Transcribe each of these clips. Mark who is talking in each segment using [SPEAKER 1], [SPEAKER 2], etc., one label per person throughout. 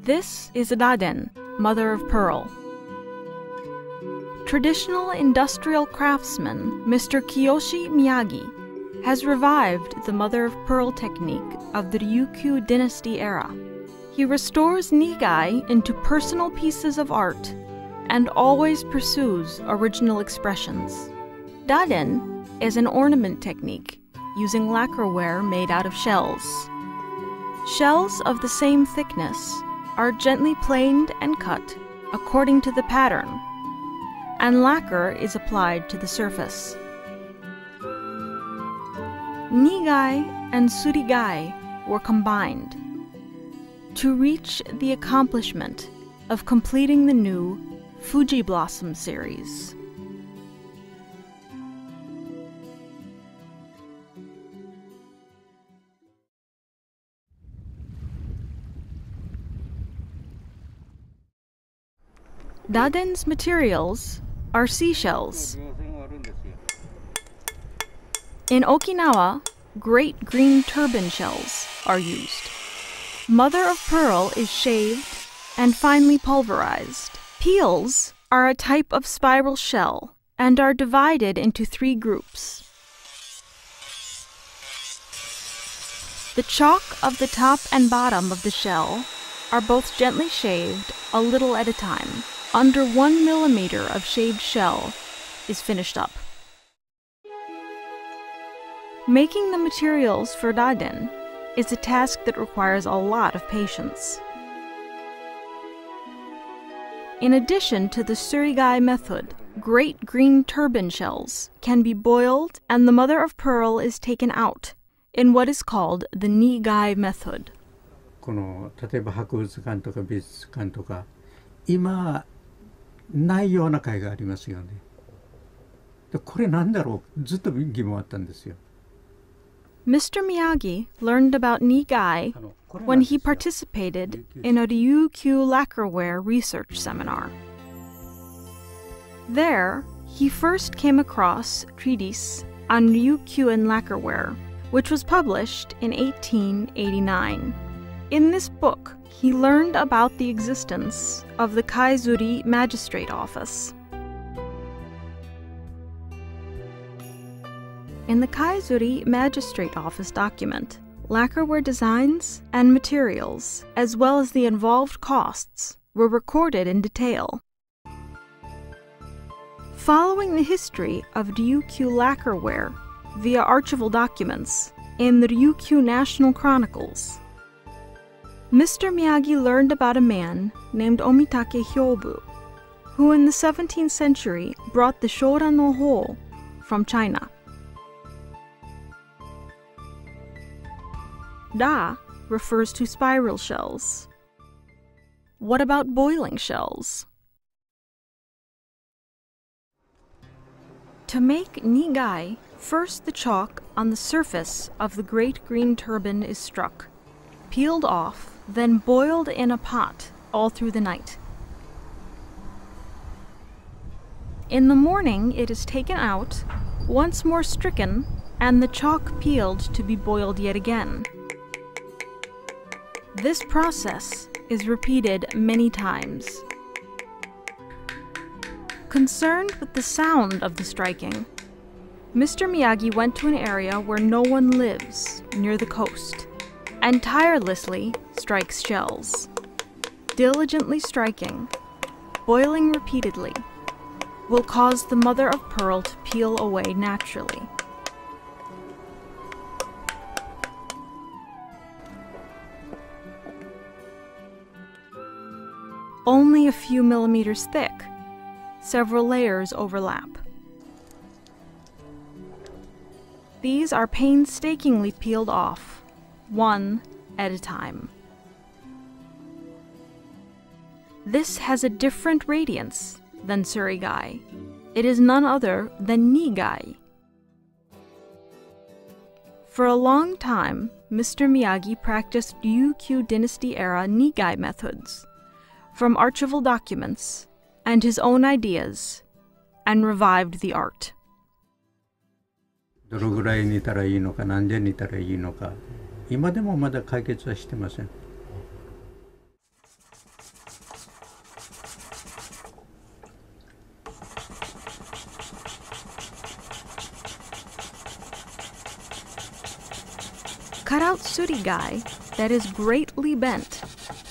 [SPEAKER 1] This is daden, mother of pearl. Traditional industrial craftsman Mr. Kiyoshi Miyagi has revived the mother-of-pearl technique of the Ryukyu dynasty era. He restores nigai into personal pieces of art and always pursues original expressions. Daden is an ornament technique using lacquerware made out of shells. Shells of the same thickness are gently planed and cut according to the pattern, and lacquer is applied to the surface. Nigai and surigai were combined to reach the accomplishment of completing the new Fuji Blossom series. Daden's materials are seashells. In Okinawa, great green turban shells are used. Mother of pearl is shaved and finely pulverized. Peels are a type of spiral shell and are divided into 3 groups. The chalk of the top and bottom of the shell are both gently shaved a little at a time. Under 1 millimeter of shaved shell is finished up. Making the materials for daden is a task that requires a lot of patience. In addition to the surigai method, great green turban shells can be boiled and the mother of pearl is taken out in what is called the nigai method.
[SPEAKER 2] この例えば博物館とか美術館とか今ないような絵がありますよね。でこれなんだろうずっと疑問あったんですよ。
[SPEAKER 1] Mr. Miyagi learned about nigai when he participated in a Ryukyu lacquerware research seminar. There, he first came across a treatise on Ryukyuan lacquerware, which was published in 1889. In this book, he learned about the existence of the Kaizuri magistrate office. In the Kaizuri magistrate office document, lacquerware designs and materials, as well as the involved costs, were recorded in detail. Following the history of Ryukyu lacquerware via archival documents in the Ryukyu National Chronicles, Mr. Miyagi learned about a man named Omitake Hyobu, who in the 17th century brought the Shodan no Ho from China. Da refers to spiral shells. What about boiling shells? To make nigai, first the chalk on the surface of the great green turban is struck, peeled off, then boiled in a pot all through the night. In the morning it is taken out, once more stricken, and the chalk peeled to be boiled yet again. This process is repeated many times. Concerned with the sound of the striking, Mr. Miyagi went to an area where no one lives, near the coast, and tirelessly strikes shells. Diligently striking, boiling repeatedly, will cause the mother of pearl to peel away naturally. Only a few millimeters thick, several layers overlap. These are painstakingly peeled off, one at a time. This has a different radiance than surigai. It is none other than nigai. For a long time, Mr. Miyagi practiced Ryukyu dynasty-era nigai methods from archival documents and his own ideas, and revived the art.
[SPEAKER 2] どのぐらい煮たらいいのか、何で煮たらいいのか、今でもまだ解決はしてません。
[SPEAKER 1] cutout surigai that is greatly bent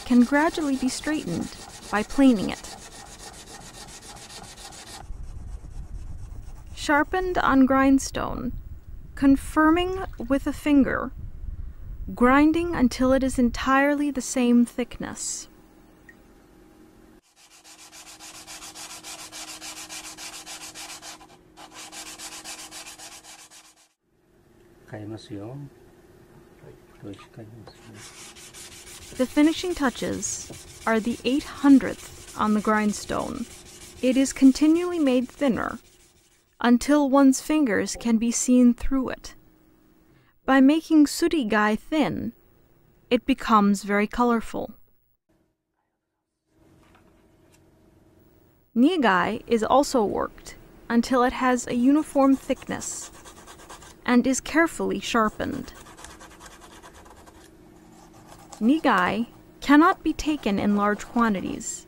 [SPEAKER 1] can gradually be straightened by planing it. Sharpened on grindstone, confirming with a finger, grinding until it is entirely the same thickness. The finishing touches are the 800th on the grindstone. It is continually made thinner until one's fingers can be seen through it. By making surigai thin, it becomes very colorful. Nigai is also worked until it has a uniform thickness and is carefully sharpened. Nigai cannot be taken in large quantities,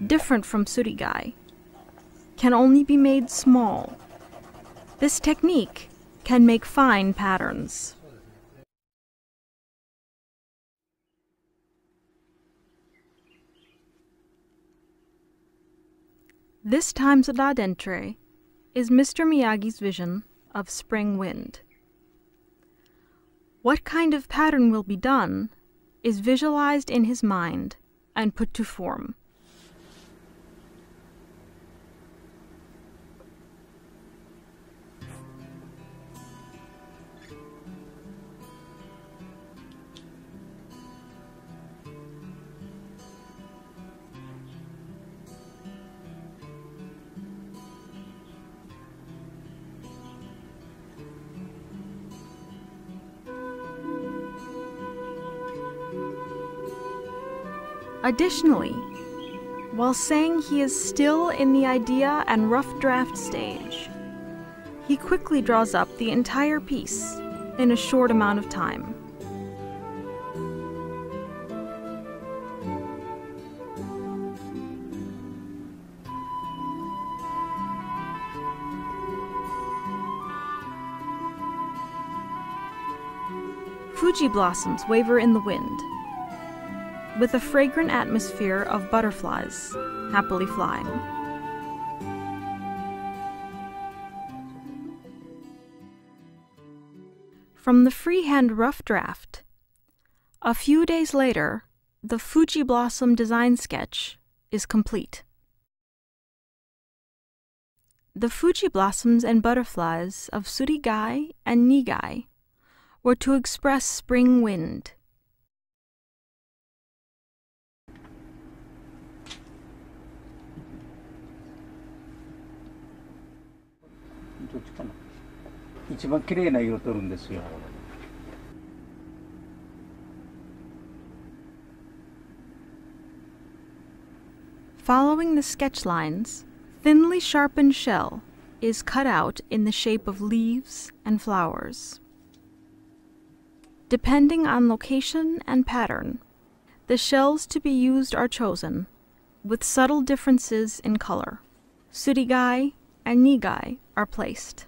[SPEAKER 1] different from surigai, can only be made small. This technique can make fine patterns. This time's dadentre is Mr. Miyagi's vision of spring wind. What kind of pattern will be done is visualized in his mind and put to form. Additionally, while saying he is still in the idea and rough draft stage, he quickly draws up the entire piece in a short amount of time. Fuji blossoms waver in the wind, with a fragrant atmosphere of butterflies happily flying. From the freehand rough draft, a few days later, the Fuji blossom design sketch is complete. The Fuji blossoms and butterflies of surigai and nigai were to express spring wind. Following the sketch lines, thinly sharpened shell is cut out in the shape of leaves and flowers. Depending on location and pattern, the shells to be used are chosen, with subtle differences in color. Surigai and nigai are placed.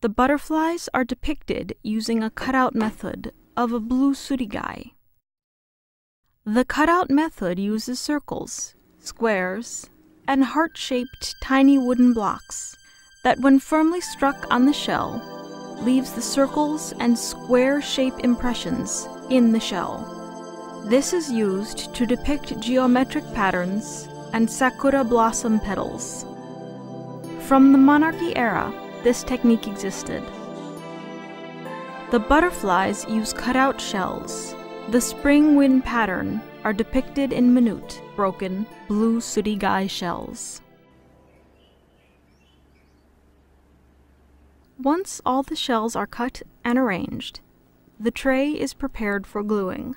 [SPEAKER 1] The butterflies are depicted using a cutout method of a blue surigai. The cutout method uses circles, squares, and heart-shaped tiny wooden blocks that, when firmly struck on the shell, leaves the circles and square-shape impressions in the shell. This is used to depict geometric patterns and sakura blossom petals. From the monarchy era, this technique existed. The butterflies use cutout shells. The spring wind pattern are depicted in minute, broken, blue surigai shells. Once all the shells are cut and arranged, the tray is prepared for gluing.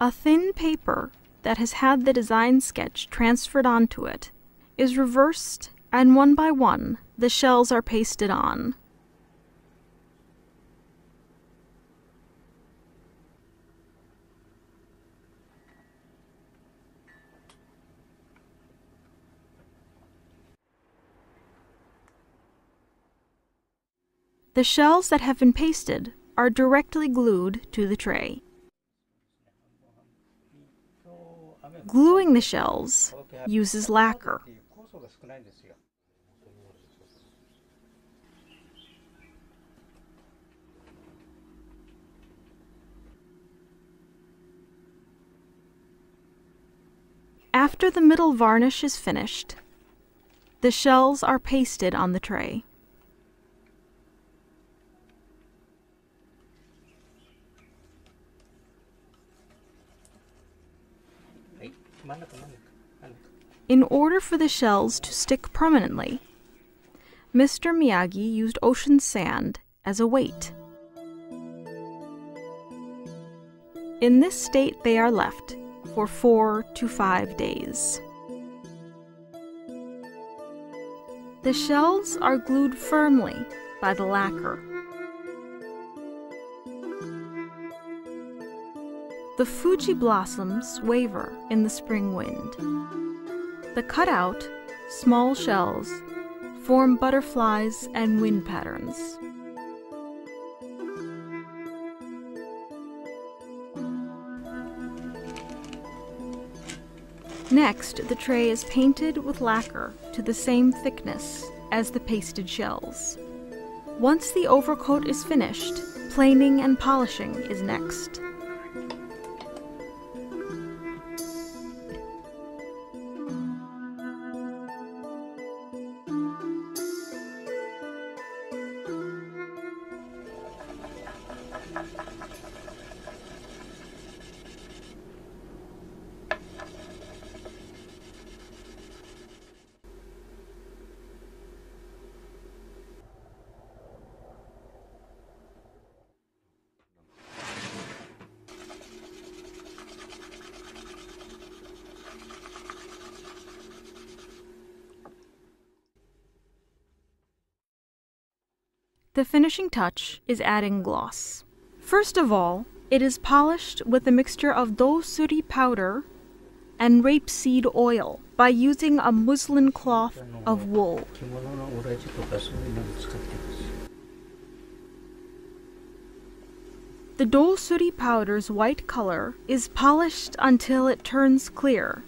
[SPEAKER 1] A thin paper that has had the design sketch transferred onto it is reversed, and one by one, the shells are pasted on. The shells that have been pasted are directly glued to the tray. Gluing the shells uses lacquer. After the middle varnish is finished, the shells are pasted on the tray. In order for the shells to stick permanently, Mr. Miyagi used ocean sand as a weight. In this state they are left for 4 to 5 days. The shells are glued firmly by the lacquer. The Fuji blossoms waver in the spring wind. The cut-out, small shells form butterflies and wind patterns. Next, the tray is painted with lacquer to the same thickness as the pasted shells. Once the overcoat is finished, planing and polishing is next. The finishing touch is adding gloss. First of all, it is polished with a mixture of dosuri powder and rapeseed oil by using a muslin cloth of wool. The dosuri powder's white color is polished until it turns clear.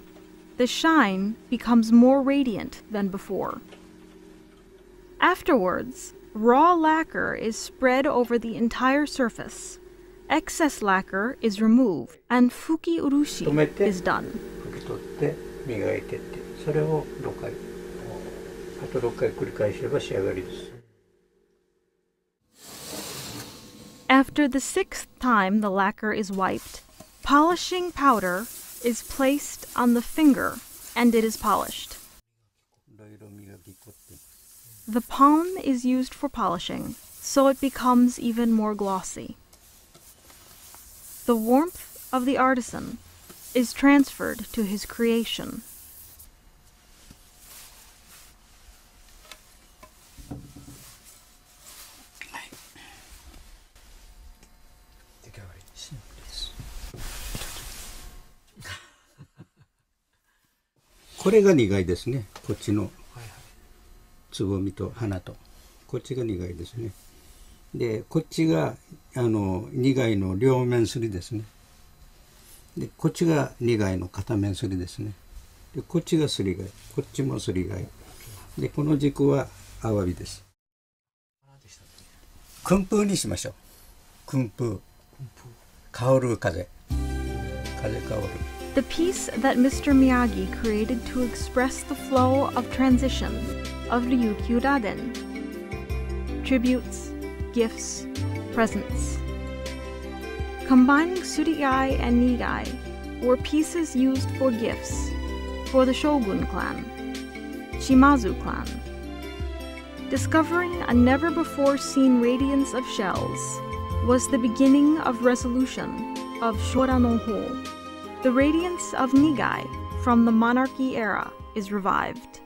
[SPEAKER 1] The shine becomes more radiant than before. Afterwards, raw lacquer is spread over the entire surface. Excess lacquer is removed, and fuki urushi is done. After the 6th time the lacquer is wiped, polishing powder is placed on the finger and it is polished. The palm is used for polishing, so it becomes even more glossy. The warmth of the artisan is transferred to his creation.
[SPEAKER 2] これが苦いですね。こっちのつぼみと花とこっちが苦いですね。でこっちが苦いの両面すりですね。でこっちが苦いの片面すりですね。でこっちがすり貝、こっちもすり貝で、この軸はアワビです。訓風にしましょう。訓風、香る風、風香る。
[SPEAKER 1] The piece that Mr. Miyagi created to express the flow of transition of Ryukyu Raden. Tributes, gifts, presents. Combining surigai and nigai were pieces used for gifts for the Shogun clan, Shimazu clan. Discovering a never-before-seen radiance of shells was the beginning of resolution of Shora no Ho. The radiance of nigai from the monarchy era is revived.